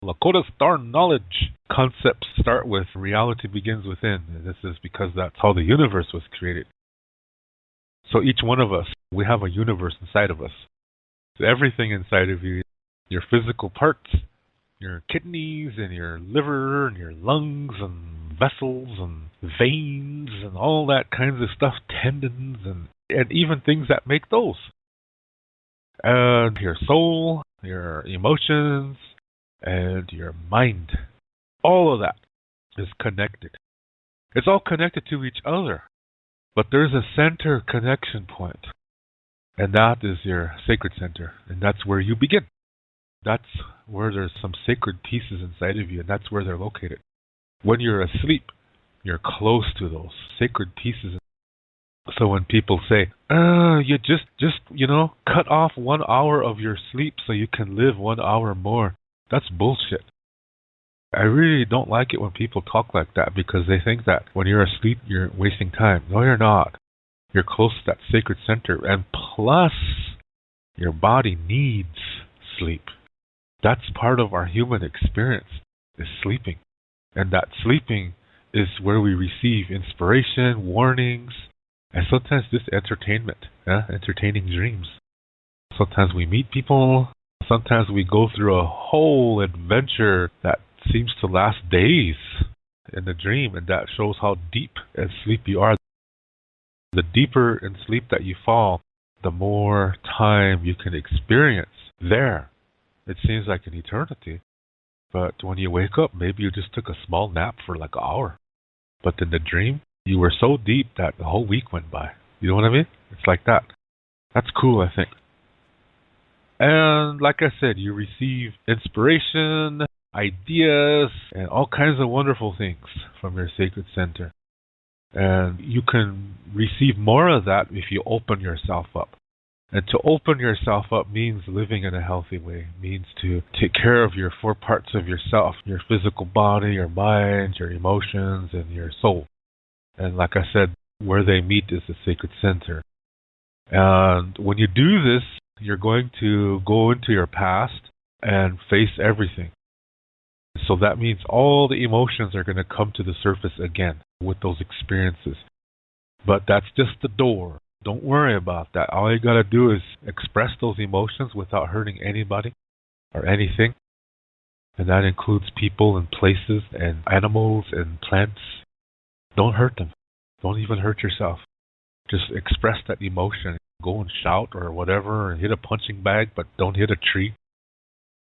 Lakota Star Knowledge concepts start with reality begins within. And this is because that's how the universe was created. So each one of us, we have a universe inside of us. So everything inside of you, your physical parts, your kidneys and your liver and your lungs and vessels and veins and all that kinds of stuff, tendons and even things that make those. And your soul, your emotions, and your mind. All of that is connected. It's all connected to each other. But there's a center connection point. And that is your sacred center. And that's where you begin. That's where there's some sacred pieces inside of you, and that's where they're located. When you're asleep, you're close to those sacred pieces. So when people say, you just cut off 1 hour of your sleep so you can live 1 hour more, that's bullshit. I really don't like it when people talk like that because they think that when you're asleep, you're wasting time. No, you're not. You're close to that sacred center. And plus, your body needs sleep. That's part of our human experience, is sleeping. And that sleeping is where we receive inspiration, warnings, and sometimes just entertainment, entertaining dreams. Sometimes we meet people. Sometimes we go through a whole adventure that seems to last days in the dream, and that shows how deep in sleep you are. The deeper in sleep that you fall, the more time you can experience there. It seems like an eternity. But when you wake up, maybe you just took a small nap for like an hour. But in the dream, you were so deep that the whole week went by. You know what I mean? It's like that. That's cool, I think. And like I said, you receive inspiration, ideas, and all kinds of wonderful things from your sacred center. And you can receive more of that if you open yourself up. And to open yourself up means living in a healthy way, means to take care of your 4 parts of yourself, your physical body, your mind, your emotions, and your soul. And like I said, where they meet is the sacred center. And when you do this, you're going to go into your past and face everything. So that means all the emotions are going to come to the surface again with those experiences. But that's just the door. Don't worry about that. All you got to do is express those emotions without hurting anybody or anything. And that includes people and places and animals and plants. Don't hurt them. Don't even hurt yourself. Just express that emotion. Go and shout or whatever, and hit a punching bag, but don't hit a tree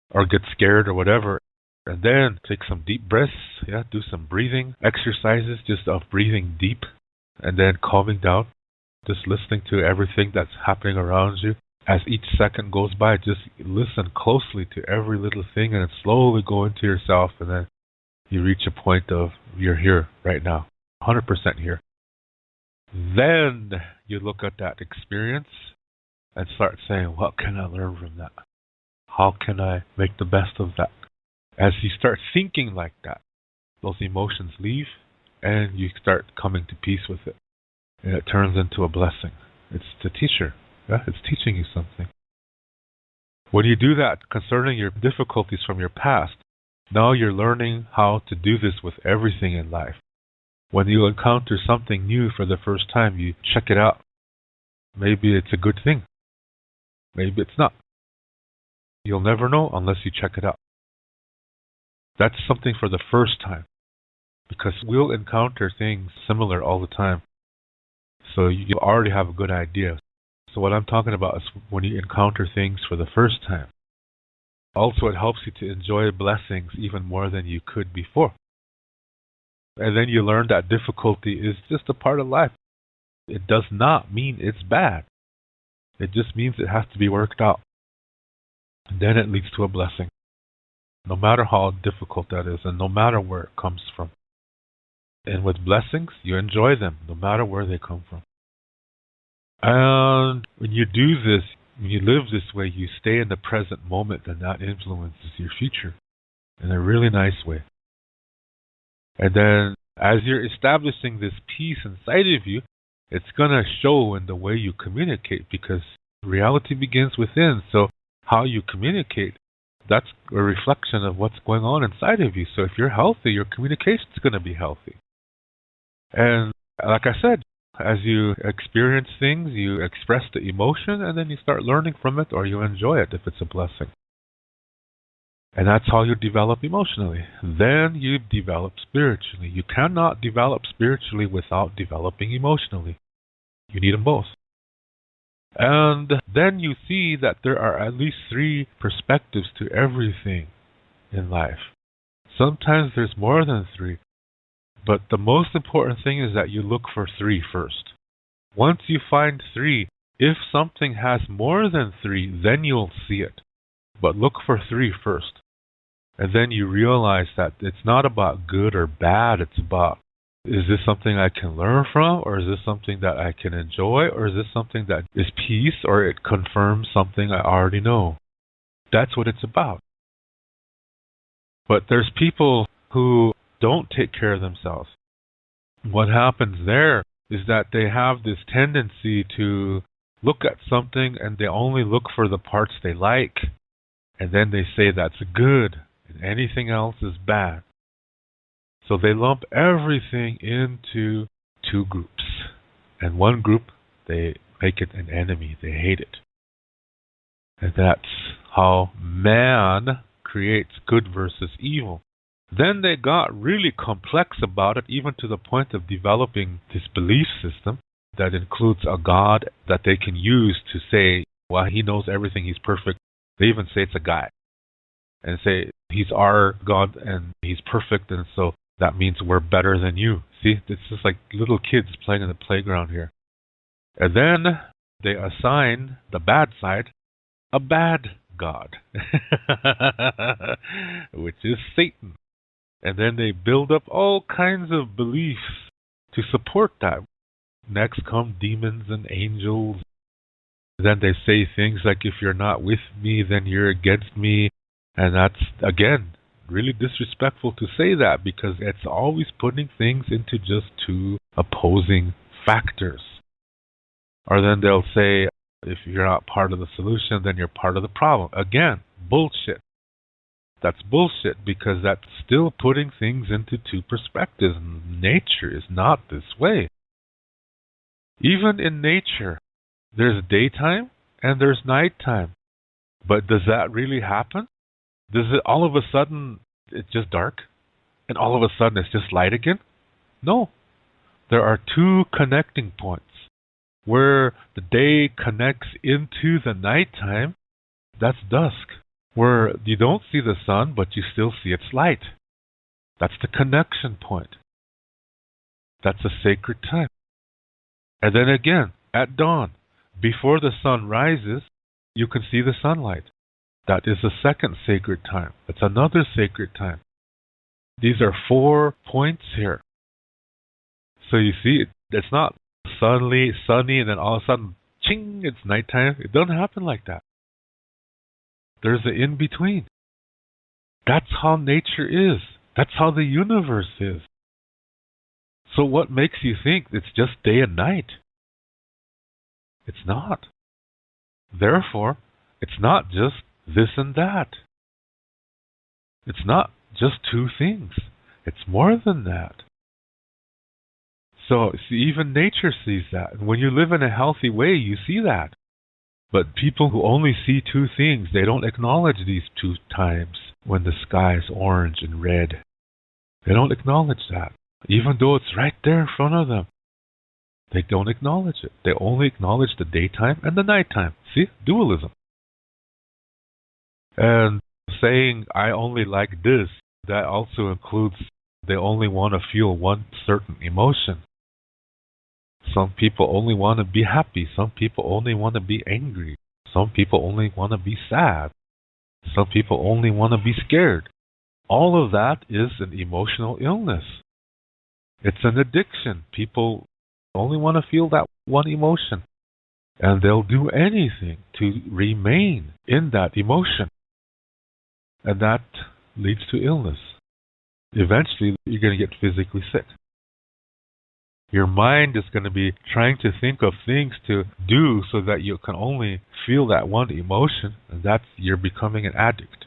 or get scared or whatever. And then take some deep breaths. Do some breathing exercises just of breathing deep and then calming down. Just listening to everything that's happening around you. As each second goes by, just listen closely to every little thing and slowly go into yourself, and then you reach a point of you're here right now, 100% here. Then you look at that experience and start saying, what can I learn from that? How can I make the best of that? As you start thinking like that, those emotions leave and you start coming to peace with it. And it turns into a blessing. It's the teacher. It's teaching you something. When you do that concerning your difficulties from your past, now you're learning how to do this with everything in life. When you encounter something new for the first time, you check it out. Maybe it's a good thing. Maybe it's not. You'll never know unless you check it out. That's something for the first time. Because we'll encounter things similar all the time. So you already have a good idea. So what I'm talking about is when you encounter things for the first time. Also, it helps you to enjoy blessings even more than you could before. And then you learn that difficulty is just a part of life. It does not mean it's bad. It just means it has to be worked out. And then it leads to a blessing. No matter how difficult that is and no matter where it comes from. And with blessings, you enjoy them, no matter where they come from. And when you do this, when you live this way, you stay in the present moment, and that influences your future in a really nice way. And then, as you're establishing this peace inside of you, it's going to show in the way you communicate, because reality begins within. So how you communicate That's a reflection of what's going on inside of you. So if you're healthy, your communication's going to be healthy. And like I said, as you experience things, you express the emotion, and then you start learning from it, or you enjoy it if it's a blessing. And that's how you develop emotionally. Then you develop spiritually. You cannot develop spiritually without developing emotionally. You need them both. And then you see that there are at least 3 perspectives to everything in life. Sometimes there's more than 3. But the most important thing is that you look for 3 first. Once you find 3, if something has more than 3, then you'll see it. But look for 3 first. And then you realize that it's not about good or bad. It's about, is this something I can learn from? Or is this something that I can enjoy? Or is this something that is peace? Or it confirms something I already know? That's what it's about. But there's people who don't take care of themselves. What happens there is that they have this tendency to look at something and they only look for the parts they like. And then they say that's good and anything else is bad. So they lump everything into 2 groups. And one group, they make it an enemy. They hate it. And that's how man creates good versus evil. Then they got really complex about it, even to the point of developing this belief system that includes a God that they can use to say, well, he knows everything, he's perfect. They even say it's a guy. And say, he's our God and he's perfect, and so that means we're better than you. See, it's just like little kids playing in the playground here. And then they assign the bad side a bad God, which is Satan. And then they build up all kinds of beliefs to support that. Next come demons and angels. Then they say things like, if you're not with me, then you're against me. And that's, again, really disrespectful to say that, because it's always putting things into just 2 opposing factors. Or then they'll say, if you're not part of the solution, then you're part of the problem. Again, bullshit. That's bullshit, because that's still putting things into 2 perspectives. Nature is not this way. Even in nature, there's daytime and there's nighttime. But does that really happen? Does it all of a sudden, it's just dark? And all of a sudden it's just light again? No. There are 2 connecting points. Where the day connects into the nighttime, that's dusk. Where you don't see the sun, but you still see its light. That's the connection point. That's a sacred time. And then again, at dawn, before the sun rises, you can see the sunlight. That is the second sacred time. It's another sacred time. These are 4 points here. So you see, it's not sunny, and then all of a sudden, ching, it's nighttime. It doesn't happen like that. There's an in-between. That's how nature is. That's how the universe is. So what makes you think it's just day and night? It's not. Therefore, it's not just this and that. It's not just 2 things. It's more than that. So, see, even nature sees that. And when you live in a healthy way, you see that. But people who only see 2 things, they don't acknowledge these 2 times when the sky is orange and red. They don't acknowledge that. Even though it's right there in front of them. They don't acknowledge it. They only acknowledge the daytime and the nighttime. See? Dualism. And saying, I only like this, that also includes they only want to feel one certain emotion. Some people only want to be happy. Some people only want to be angry. Some people only want to be sad. Some people only want to be scared. All of that is an emotional illness. It's an addiction. People only want to feel that one emotion. And they'll do anything to remain in that emotion. And that leads to illness. Eventually, you're going to get physically sick. Your mind is going to be trying to think of things to do so that you can only feel that one emotion, and that's you're becoming an addict.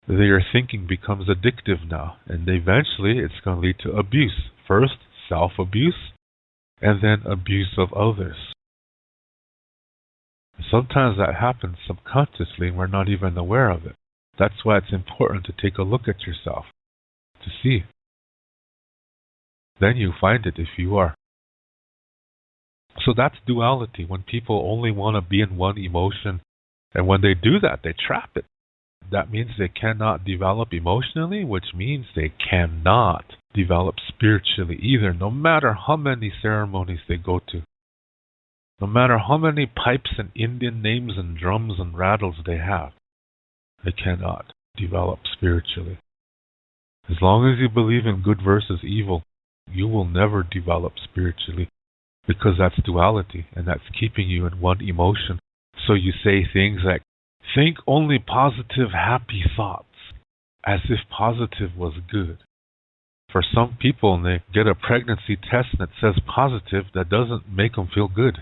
Their thinking becomes addictive now, and eventually it's going to lead to abuse. First, self-abuse, and then abuse of others. Sometimes that happens subconsciously and we're not even aware of it. That's why it's important to take a look at yourself to see. Then you find it if you are. So that's duality, when people only want to be in one emotion, and when they do that, they trap it. That means they cannot develop emotionally, which means they cannot develop spiritually either, no matter how many ceremonies they go to. No matter how many pipes and Indian names and drums and rattles they have, they cannot develop spiritually. As long as you believe in good versus evil, you will never develop spiritually, because that's duality, and that's keeping you in one emotion. So you say things like, think only positive, happy thoughts, as if positive was good. For some people, when they get a pregnancy test that says positive, that doesn't make them feel good.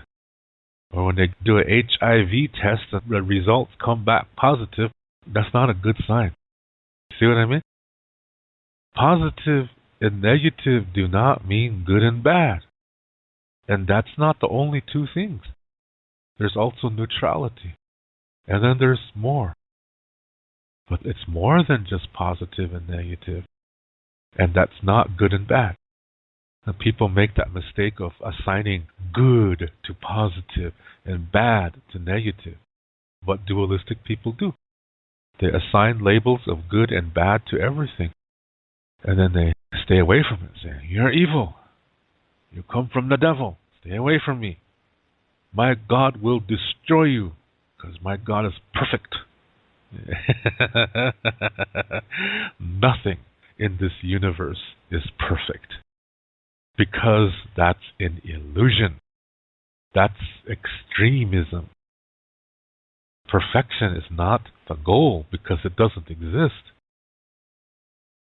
Or when they do an HIV test and the results come back positive, that's not a good sign. See what I mean? Positive and negative do not mean good and bad. And that's not the only two things. There's also neutrality. And then there's more. But it's more than just positive and negative. And that's not good and bad. And people make that mistake of assigning good to positive and bad to negative. What dualistic people do. They assign labels of good and bad to everything. And then they stay away from it, saying, you're evil. You come from the devil. Stay away from me. My God will destroy you, because my God is perfect. Nothing in this universe is perfect, because that's an illusion. That's extremism. Perfection is not the goal, because it doesn't exist.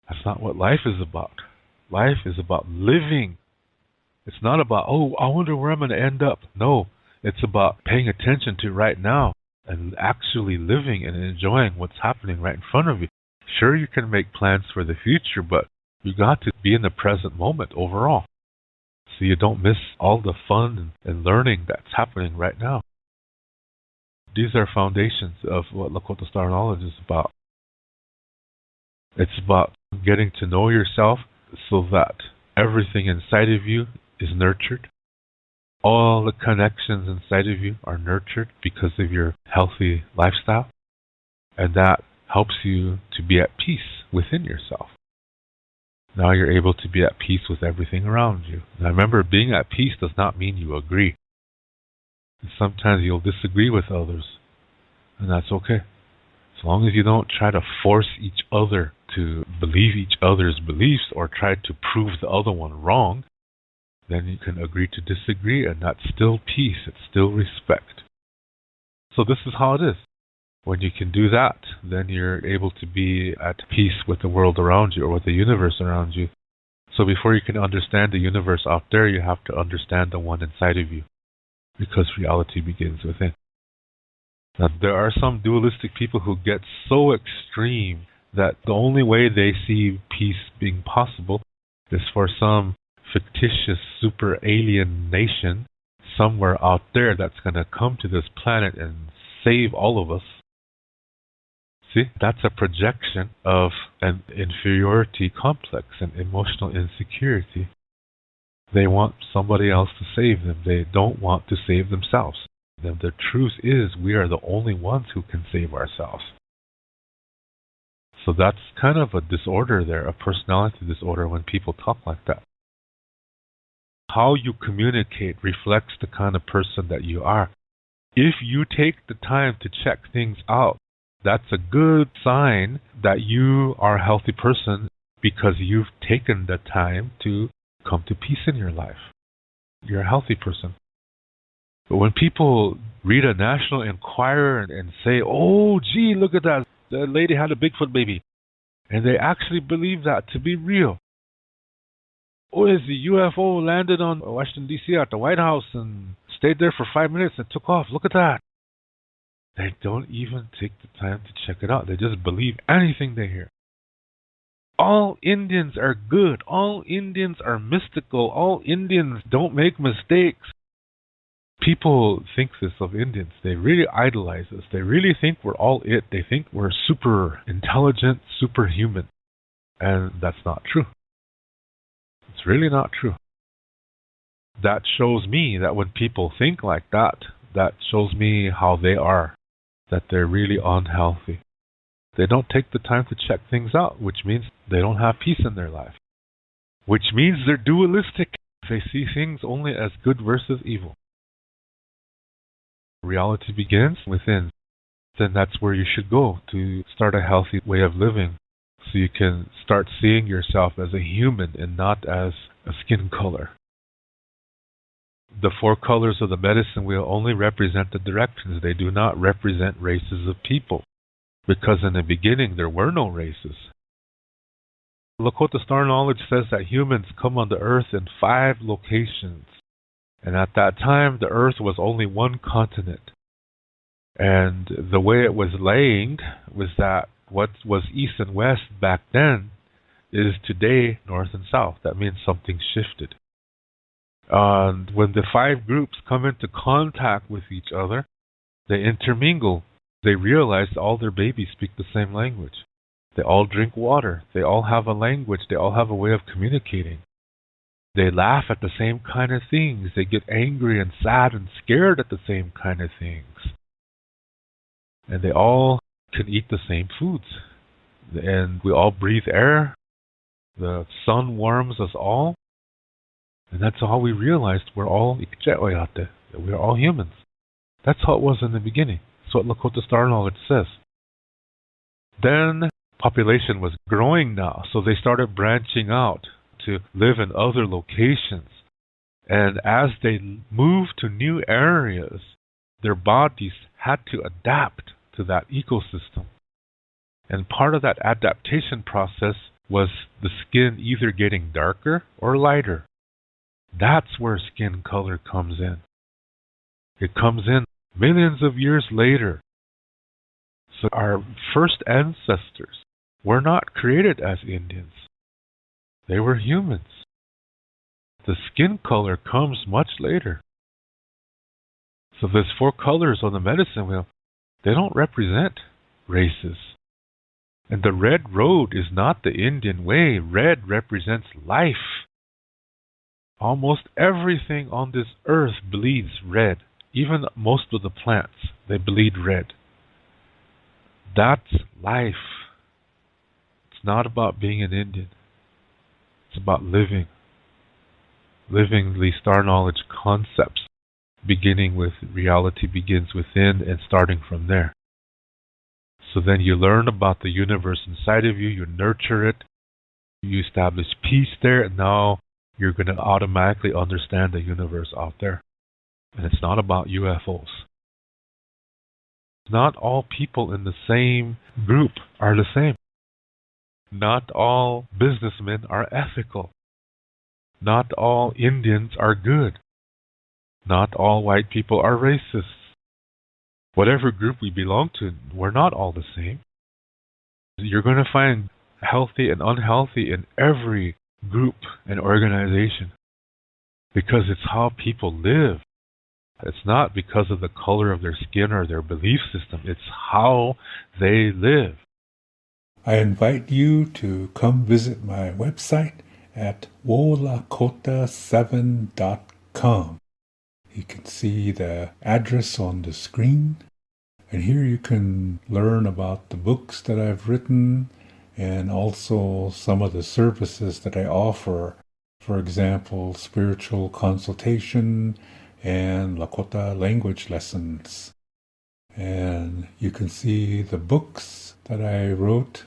That's not what life is about. Life is about living. It's not about, oh, I wonder where I'm going to end up. No, it's about paying attention to right now and actually living and enjoying what's happening right in front of you. Sure, you can make plans for the future, but you got to be in the present moment overall, so you don't miss all the fun and learning that's happening right now. These are foundations of what Lakota Star Knowledge is about. It's about getting to know yourself so that everything inside of you is nurtured. All the connections inside of you are nurtured because of your healthy lifestyle. And that helps you to be at peace within yourself. Now you're able to be at peace with everything around you. Now remember, being at peace does not mean you agree. Sometimes you'll disagree with others, and that's okay. As long as you don't try to force each other to believe each other's beliefs or try to prove the other one wrong, then you can agree to disagree, and that's still peace. It's still respect. So this is how it is. When you can do that, then you're able to be at peace with the world around you or with the universe around you. So before you can understand the universe out there, you have to understand the one inside of you, because reality begins within. Now, there are some dualistic people who get so extreme that the only way they see peace being possible is for some fictitious super alien nation somewhere out there that's going to come to this planet and save all of us. See, that's a projection of an inferiority complex and emotional insecurity. They want somebody else to save them. They don't want to save themselves. And the truth is, we are the only ones who can save ourselves. So that's kind of a disorder there, a personality disorder when people talk like that. How you communicate reflects the kind of person that you are. If you take the time to check things out, that's a good sign that you are a healthy person, because you've taken the time to come to peace in your life. You're a healthy person. But when people read a National Enquirer and say, oh, gee, look at that, the lady had a Bigfoot baby, and they actually believe that to be real. Oh, the UFO landed on Washington, D.C. at the White House and stayed there for 5 minutes and took off. Look at that. They don't even take the time to check it out. They just believe anything they hear. All Indians are good. All Indians are mystical. All Indians don't make mistakes. People think this of Indians. They really idolize us. They really think we're all it. They think we're super intelligent, superhuman. And that's not true. It's really not true. That shows me that when people think like that, that shows me how they are, that they're really unhealthy. They don't take the time to check things out, which means they don't have peace in their life, which means they're dualistic. They see things only as good versus evil. Reality begins within. Then that's where you should go to start a healthy way of living, so you can start seeing yourself as a human and not as a skin color. The 4 colors of the medicine wheel only represent the directions. They do not represent races of people, because in the beginning there were no races. Lakota Star Knowledge says that humans come on the earth in 5 locations. And at that time, the earth was only one continent. And the way it was laying was that what was east and west back then is today north and south. That means something shifted. And when the 5 groups come into contact with each other, they intermingle. They realize all their babies speak the same language. They all drink water. They all have a language. They all have a way of communicating. They laugh at the same kind of things. They get angry and sad and scared at the same kind of things. And they all can eat the same foods. And we all breathe air. The sun warms us all. And that's how we realized we're all Ikcheoyate, that we're all humans. That's how it was in the beginning. That's what Lakota Star Knowledge says. Then population was growing now, so they started branching out to live in other locations. And as they moved to new areas, their bodies had to adapt to that ecosystem. And part of that adaptation process was the skin either getting darker or lighter. That's where skin color comes in. It comes in millions of years later. So our first ancestors were not created as Indians. They were humans. The skin color comes much later. So there's 4 colors on the medicine wheel. They don't represent races. And the red road is not the Indian way. Red represents life. Almost everything on this earth bleeds red. Even most of the plants, they bleed red. That's life. It's not about being an Indian. It's about living. Living the star knowledge concepts, beginning with reality begins within and starting from there. So then you learn about the universe inside of you, you nurture it, you establish peace there, and now you're going to automatically understand the universe out there. And it's not about UFOs. Not all people in the same group are the same. Not all businessmen are ethical. Not all Indians are good. Not all white people are racists. Whatever group we belong to, we're not all the same. You're going to find healthy and unhealthy in every group and organization, because it's how people live. It's not because of the color of their skin or their belief system. It's how they live. I invite you to come visit my website at wolakota7.com. You can see the address on the screen, and here you can learn about the books that I've written and also some of the services that I offer. For example, spiritual consultation and Lakota language lessons. And you can see the books that I wrote,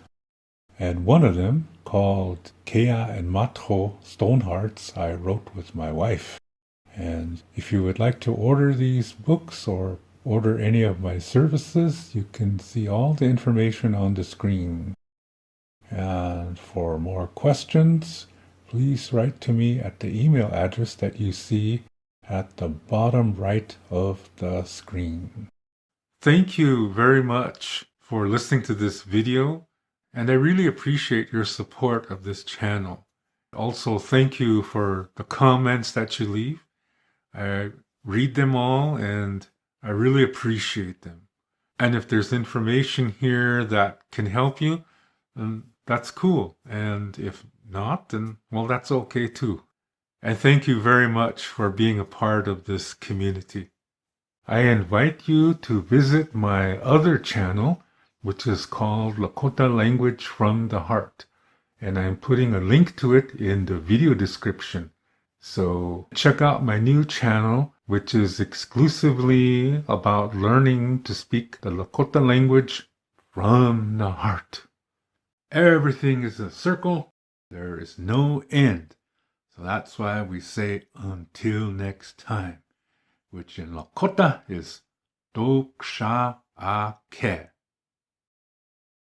and one of them, called Keya Mato Stonehearts, I wrote with my wife. And if you would like to order these books or order any of my services, you can see all the information on the screen. And for more questions, please write to me at the email address that you see at the bottom right of the screen. Thank you very much for listening to this video, and I really appreciate your support of this channel. Also, thank you for the comments that you leave. I read them all, and I really appreciate them. And if there's information here that can help you, then that's cool. And if not, then, well, that's okay too. And thank you very much for being a part of this community. I invite you to visit my other channel, which is called Lakota Language from the Heart. And I'm putting a link to it in the video description. So check out my new channel, which is exclusively about learning to speak the Lakota language from the heart. Everything is a circle. There is no end. So that's why we say until next time, which in Lakota is Doksha Ake.